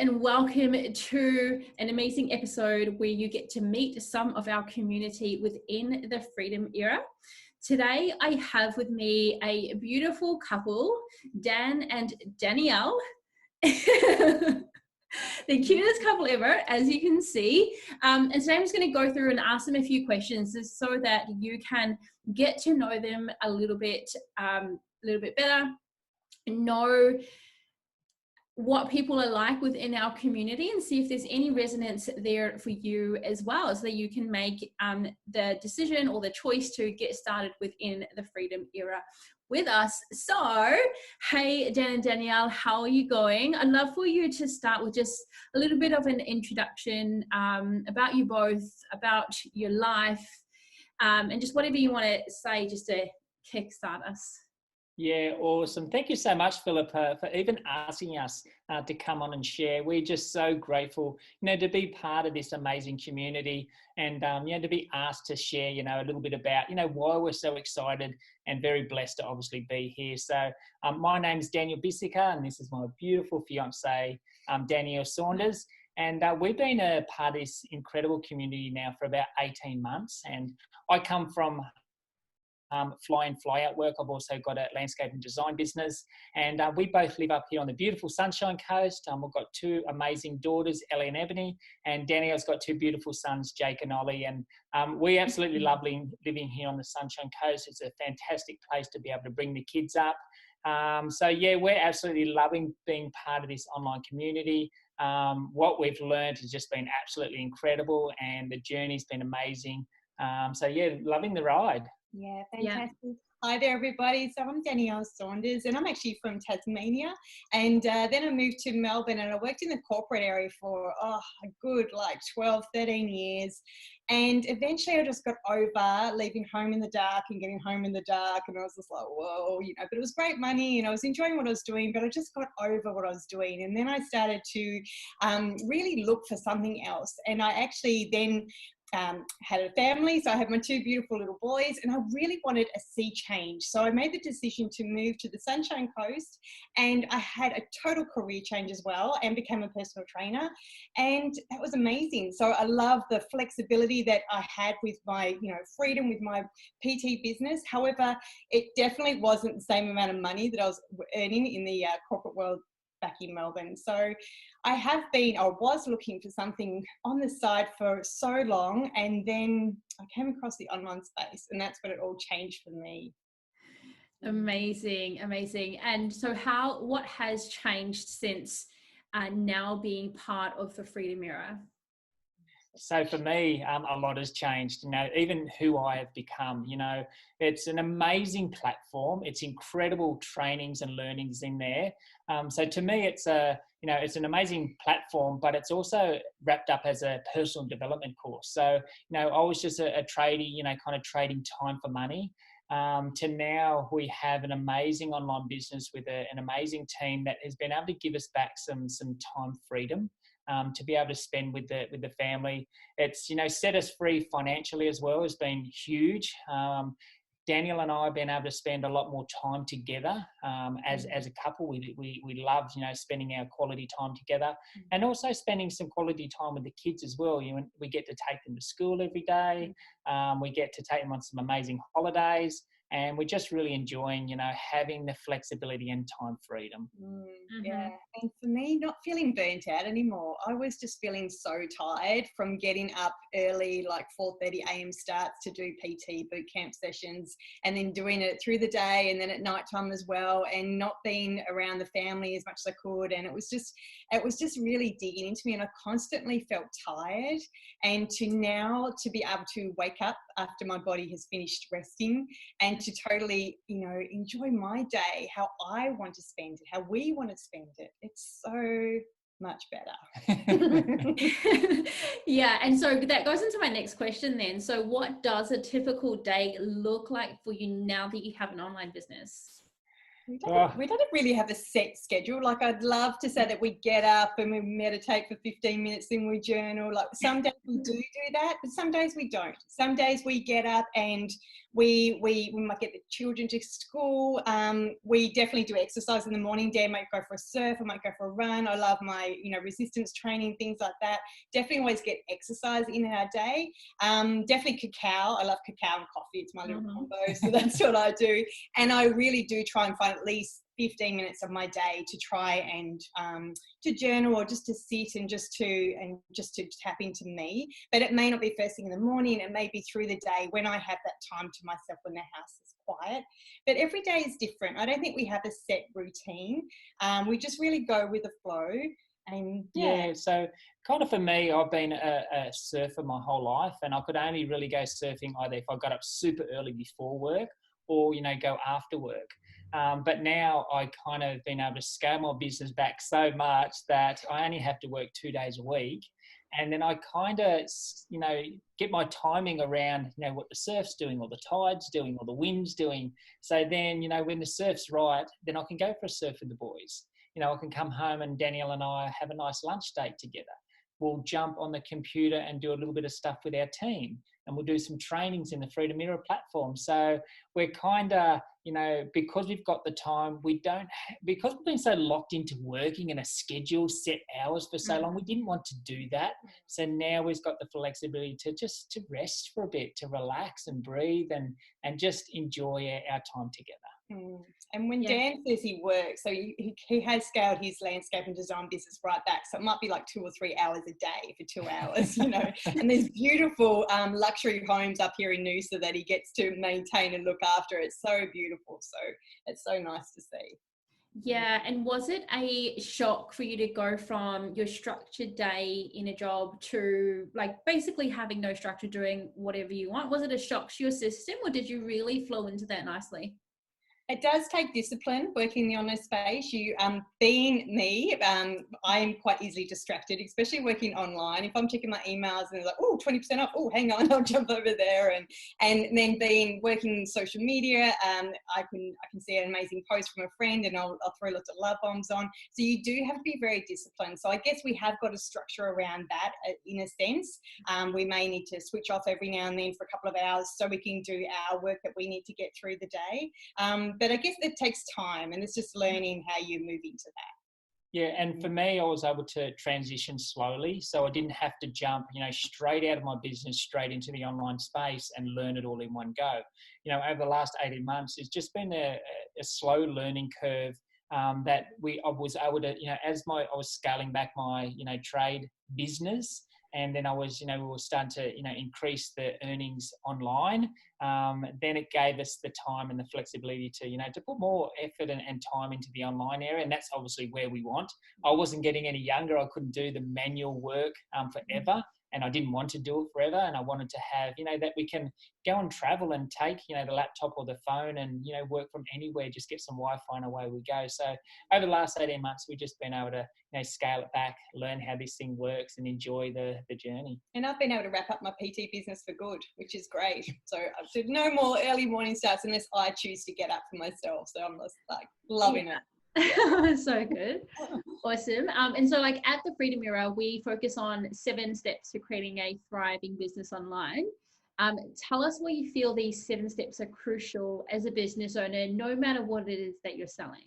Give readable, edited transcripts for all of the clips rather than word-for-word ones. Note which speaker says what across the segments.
Speaker 1: and welcome to an amazing episode where you get to meet some of our community within the Freedom Era. Today, I have with me a beautiful couple, Dan and Danielle. The cutest couple ever, as you can see. And today I'm just going to go through and ask them a few questions just so that you can get to know them a little bit better, know what people are like within our community, and see if there's any resonance there for you as well, so that you can make the decision or the choice to get started within the Freedom Era with us. So, hey, Dan and Danielle, how are you going? I'd love for you to start with just a little bit of an introduction about you both, about your life, and just whatever you want to say just to kickstart us.
Speaker 2: Yeah, awesome. Thank you so much, Phillipa, for even asking us to come on and share. We're just so grateful, to be part of this amazing community and, to be asked to share, a little bit about, why we're so excited and very blessed to obviously be here. So my name's Danielle Bissaker, and this is my beautiful fiance, Danielle Saunders. And we've been a part of this incredible community now for about 18 months. And I come from fly in, fly out work. I've also got a landscape and design business, and we both live up here on the beautiful Sunshine Coast. We've got two amazing daughters, Ellie and Ebony, and Danielle's got two beautiful sons, Jake and Ollie, and we absolutely love living here on the Sunshine Coast. It's a fantastic place to be able to bring the kids up. So yeah, we're absolutely loving being part of this online community. What we've learned has just been absolutely incredible, and the journey's been amazing. So yeah, loving the ride.
Speaker 3: Yeah, fantastic. Yeah. Hi there, everybody. So I'm Danielle Saunders, and I'm actually from Tasmania. And then I moved to Melbourne, and I worked in the corporate area for a good 12, 13 years. And eventually I just got over leaving home in the dark and getting home in the dark. And I was just like, whoa, but it was great money and I was enjoying what I was doing, but I just got over what I was doing. And then I started to really look for something else. And I actually then had a family, so I had my two beautiful little boys, and I really wanted a sea change. So I made the decision to move to the Sunshine Coast, and I had a total career change as well, and became a personal trainer, and that was amazing. So I love the flexibility that I had with my, freedom with my PT business. However, it definitely wasn't the same amount of money that I was earning in the corporate world back in Melbourne. So I was looking for something on the side for so long, and then I came across the online space, and that's when it all changed for me.
Speaker 1: Amazing. And so what has changed since now being part of the Freedom Era?
Speaker 2: So for me, a lot has changed, even who I have become. It's an amazing platform. It's incredible trainings and learnings in there. So to me, it's an amazing platform, but it's also wrapped up as a personal development course. So, I was just a tradie, kind of trading time for money. To now we have an amazing online business with an amazing team that has been able to give us back some time freedom. To be able to spend with the family. It's, set us free financially as well has been huge. Danielle and I have been able to spend a lot more time together as a couple. We love, spending our quality time together, and also spending some quality time with the kids as well. We get to take them to school every day. We get to take them on some amazing holidays. And we're just really enjoying, having the flexibility and time freedom.
Speaker 3: Yeah, and for me, not feeling burnt out anymore. I was just feeling so tired from getting up early, like 4:30 a.m. starts to do PT boot camp sessions, and then doing it through the day and then at nighttime as well, and not being around the family as much as I could. And it was just really digging into me, and I constantly felt tired. And to be able to wake up after my body has finished resting, and to totally, enjoy my day, how I want to spend it, how we want to spend it. It's so much better.
Speaker 1: Yeah, and so that goes into my next question then. So what does a typical day look like for you now that you have an online business?
Speaker 3: We don't really have a set schedule. Like, I'd love to say that we get up and we meditate for 15 minutes, then we journal. Like, some days we do that, but some days we don't. Some days we get up and we might get the children to school. We definitely do exercise in the morning. Dan might go for a surf. I might go for a run. I love my, resistance training, things like that. Definitely always get exercise in our day. Definitely cacao. I love cacao and coffee. It's my little combo. So that's what I do. And I really do try and find at least 15 minutes of my day to try and to journal, or just to sit and just to tap into me. But it may not be first thing in the morning. It may be through the day when I have that time to myself, when the house is quiet. But every day is different. I don't think we have a set routine. We just really go with the flow. And
Speaker 2: so kind of for me, I've been a surfer my whole life, and I could only really go surfing either if I got up super early before work, or go after work. But now I kind of been able to scale my business back so much that I only have to work 2 days a week. And then I kind of, get my timing around, what the surf's doing, or the tide's doing, or the wind's doing. So then, when the surf's right, then I can go for a surf with the boys. I can come home and Danielle and I have a nice lunch date together. We'll jump on the computer and do a little bit of stuff with our team, and we'll do some trainings in the Freedom Mirror platform. So we're kind of, because we've got the time, because we've been so locked into working in a schedule, set hours for so long, we didn't want to do that. So now we've got the flexibility to just to rest for a bit, to relax and breathe and just enjoy our time together.
Speaker 3: And when Dan says he works, so he has scaled his landscape and design business right back. So it might be like 2 or 3 hours a day for 2 hours, And there's beautiful luxury homes up here in Noosa that he gets to maintain and look after. It's so beautiful. So it's so nice to see.
Speaker 1: Yeah, and was it a shock for you to go from your structured day in a job to like basically having no structure, doing whatever you want? Was it a shock to your system, or did you really flow into that nicely?
Speaker 3: It does take discipline working in the online space. Being me, I'm quite easily distracted, especially working online. If I'm checking my emails and it's like, 20% off, hang on, I'll jump over there. And then working social media, I can see an amazing post from a friend and I'll throw lots of love bombs on. So you do have to be very disciplined. So I guess we have got a structure around that in a sense. We may need to switch off every now and then for a couple of hours so we can do our work that we need to get through the day. But I guess it takes time, and it's just learning how you move into that.
Speaker 2: Yeah, and for me, I was able to transition slowly, so I didn't have to jump, straight out of my business, straight into the online space and learn it all in one go. Over the last 18 months, it's just been a slow learning curve that I was able to, as I was scaling back my, trade business. And then I was, we were starting to, increase the earnings online. Then it gave us the time and the flexibility to, to put more effort and time into the online area. And that's obviously where we want. I wasn't getting any younger. I couldn't do the manual work forever. And I didn't want to do it forever. And I wanted to have, that we can go and travel and take, the laptop or the phone and, work from anywhere, just get some Wi-Fi and away we go. So over the last 18 months, we've just been able to, scale it back, learn how this thing works and enjoy the journey.
Speaker 3: And I've been able to wrap up my PT business for good, which is great. So I've said no more early morning starts unless I choose to get up for myself. So I'm just like loving it.
Speaker 1: So good. Awesome. And so like at the Freedom Mirror, we focus on 7 steps to creating a thriving business online. Tell us why you feel these 7 steps are crucial as a business owner, no matter what it is that you're selling.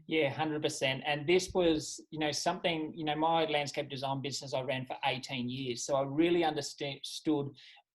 Speaker 2: Yeah, 100%. And this was, something, my landscape design business I ran for 18 years. So I really understood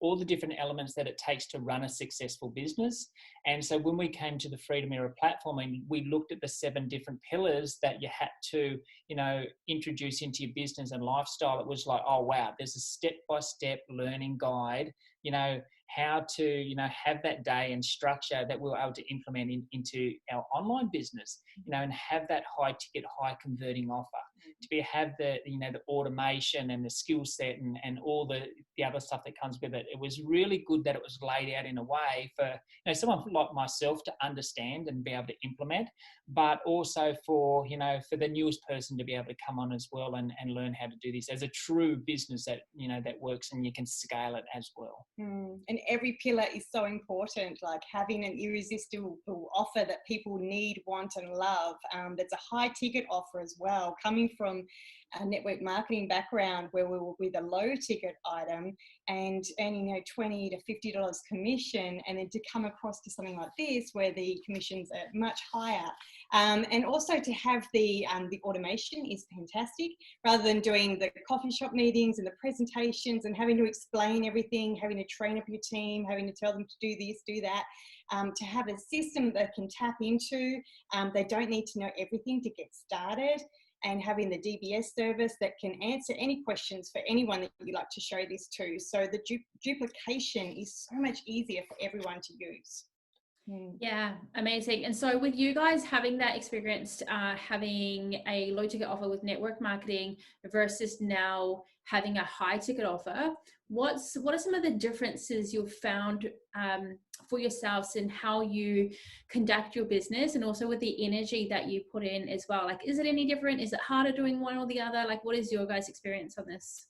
Speaker 2: all the different elements that it takes to run a successful business. And so when we came to the Freedom Mirror platform and we looked at the 7 different pillars that you had to, introduce into your business and lifestyle, it was like, oh, wow, there's a step-by-step learning guide, how to, have that day and structure that we were able to implement into our online business, and have that high ticket, high converting offer. to have the, you know, the automation and the skill set and all the other stuff that comes with it. It was really good that it was laid out in a way for, you know, someone like myself to understand and be able to implement, but also for, you know, for the newest person to be able to come on as well and learn how to do this as a true business that, you know, that works and you can scale it as well.
Speaker 3: And every pillar is so important, like having an irresistible offer that people need, want and love. That's a high ticket offer as well, coming from a network marketing background where we were with a low ticket item and earning, you know, $20 to $50 commission, and then to come across to something like this where the commissions are much higher. And also to have the automation is fantastic, rather than doing the coffee shop meetings and the presentations and having to explain everything, having to train up your team, having to tell them to do this, do that. To have a system that can tap into, they don't need to know everything to get started, and having the DBS service that can answer any questions for anyone that you'd like to show this to. So the duplication is so much easier for everyone to use.
Speaker 1: Yeah, amazing. And so with you guys having that experience, having a low ticket offer with network marketing versus now having a high ticket offer, what are some of the differences you've found for yourselves in how you conduct your business, and also with the energy that you put in as well? Like, is it any different? Is it harder doing one or the other? Like, what is your guys' experience on this?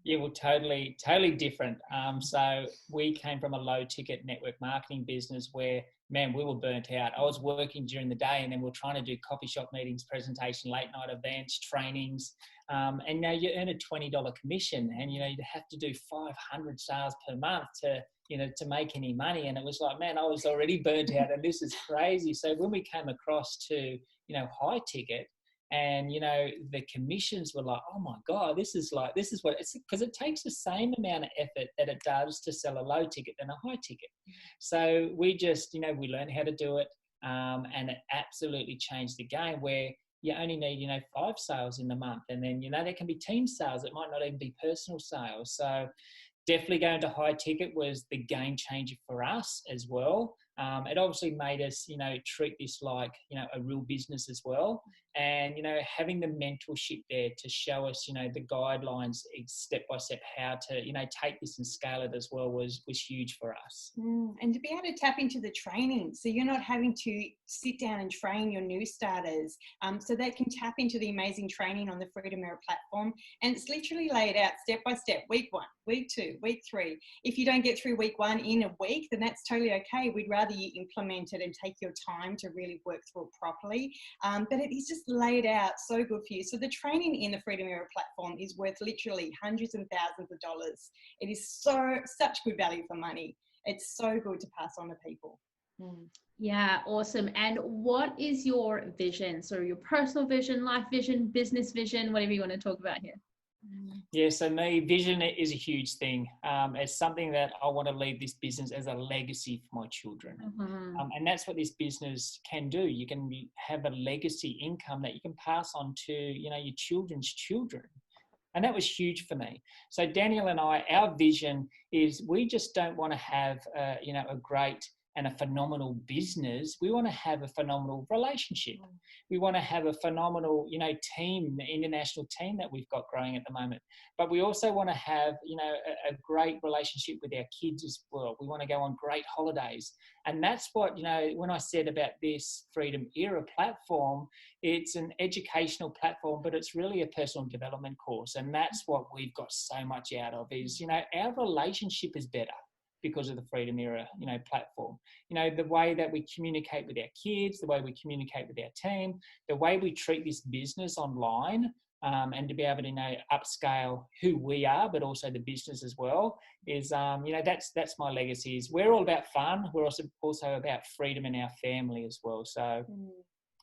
Speaker 2: Yeah, well, totally different. So we came from a low ticket network marketing business where, man, we were burnt out. I was working during the day and then we're trying to do coffee shop meetings, presentation, late night events, trainings. And now you earn a $20 commission, and, you know, you have to do 500 sales per month to, you know, to make any money. And it was like, man, I was already burnt out and this is crazy. So when we came across to, you know, high ticket, and, you know, the commissions were like, oh my God, this is what it's, because it takes the same amount of effort that it does to sell a low ticket than a high ticket. So we just, you know, we learned how to do it. And it absolutely changed the game, where you only need, you know, 5 sales in the month. And then, you know, there can be team sales. It might not even be personal sales. So definitely going to high ticket was the game changer for us as well. It obviously made us, you know, treat this like, you know, a real business as well. And, you know, having the mentorship there to show us, you know, the guidelines step by step, how to, you know, take this and scale it as well was huge for us.
Speaker 3: And to be able to tap into the training, so you're not having to sit down and train your new starters, so they can tap into the amazing training on the Freedom Era platform. And it's literally laid out step by step, week 1, week 2, week 3. If you don't get through week 1 in a week, then that's totally okay. We'd rather you implement it and take your time to really work through it properly. But it is just laid out so good for you. So the training in the Freedom Era platform is worth literally hundreds and thousands of dollars. It is such good value for money. It's so good to pass on to people.
Speaker 1: Yeah, awesome. And what is your vision? So your personal vision, life vision, business vision, whatever you want to talk about here.
Speaker 2: Yeah, so me, vision is a huge thing. It's something that I want to leave this business as a legacy for my children. And that's what this business can do. You can have a legacy income that you can pass on to, you know, your children's children. And that was huge for me. So Danielle and I, our vision is we just don't want to have, you know, a great and a phenomenal business. We want to have a phenomenal relationship. We want to have a phenomenal, you know, team, the international team that we've got growing at the moment. But we also want to have, you know, a great relationship with our kids as well. We want to go on great holidays. And that's what, you know, when I said about this Freedom Era platform, it's an educational platform, but it's really a personal development course. And that's what we've got so much out of is, you know, our relationship is better because of the Freedom Era, you know, platform. You know, the way that we communicate with our kids, the way we communicate with our team, the way we treat this business online, and to be able to, you know, upscale who we are, but also the business as well, is, you know, that's my legacy. Is we're all about fun. We're also about freedom in our family as well. So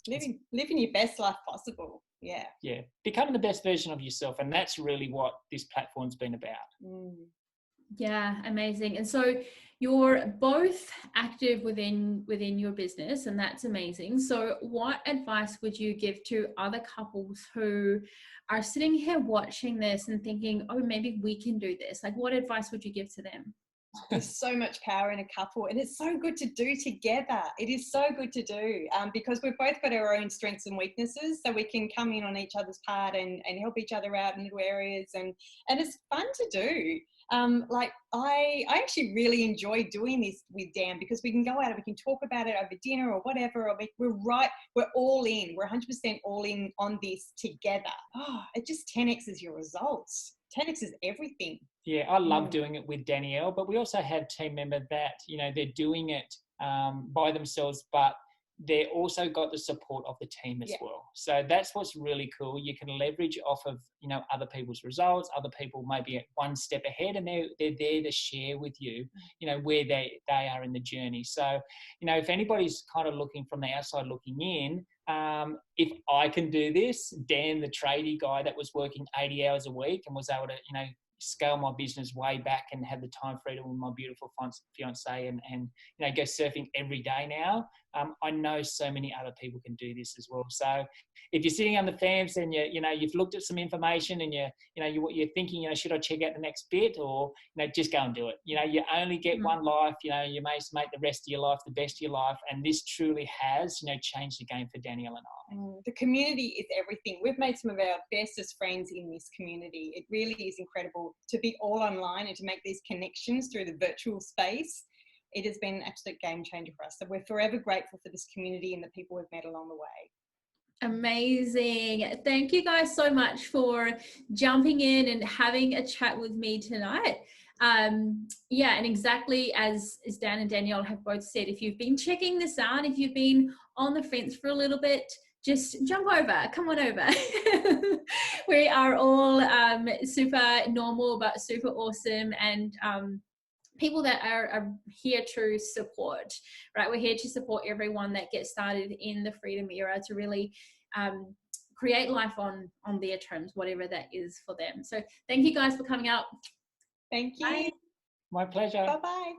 Speaker 3: living your best life possible. Yeah.
Speaker 2: Becoming the best version of yourself. And that's really what this platform's been about.
Speaker 1: Yeah, amazing. And so you're both active within your business, and that's amazing. So what advice would you give to other couples who are sitting here watching this and thinking, oh, maybe we can do this? Like, what advice would you give to them?
Speaker 3: there's so much power in a couple, and it's so good to do together. It is so good to do because we've both got our own strengths and weaknesses, so we can come in on each other's part and help each other out in little areas, and it's fun to do. Like I actually really enjoy doing this with Dan, because we can go out and we can talk about it over dinner or whatever. Or we're all in. We're 100% all in on this together. Oh, it just 10x's your results. 10x is everything.
Speaker 2: Yeah, I love doing it with Danielle, but we also have team members that, you know, they're doing it by themselves, but they're also got the support of the team as well. So that's what's really cool. You can leverage off of, you know, other people's results. Other people may be at one step ahead, and they're there to share with you, you know, where they are in the journey. So, you know, if anybody's kind of looking from the outside looking in, if I can do this, Dan, the tradie guy that was working 80 hours a week and was able to, you know, scale my business way back and have the time freedom with my beautiful fiance and you know, go surfing every day now. I know so many other people can do this as well. So if you're sitting on the fence and you know, you've looked at some information and you're thinking, you know, should I check out the next bit, or, you know, just go and do it. You know, you only get one life. You know, you may make the rest of your life the best of your life, and this truly has, you know, changed the game for Danielle and I.
Speaker 3: The community is everything. We've made some of our bestest friends in this community. It really is incredible to be all online and to make these connections through the virtual space. It has been an absolute game changer for us. So we're forever grateful for this community and the people we've met along the way.
Speaker 1: Amazing. Thank you guys so much for jumping in and having a chat with me tonight. Yeah, and exactly as Dan and Danielle have both said, if you've been checking this out, if you've been on the fence for a little bit, just jump over, come on over. We are all super normal but super awesome, and people that are here to support, right? We're here to support everyone that gets started in the freedom era to really create life on their terms, whatever that is for them. So thank you guys for coming out.
Speaker 3: Thank you.
Speaker 1: Bye.
Speaker 2: My pleasure.
Speaker 3: Bye-bye.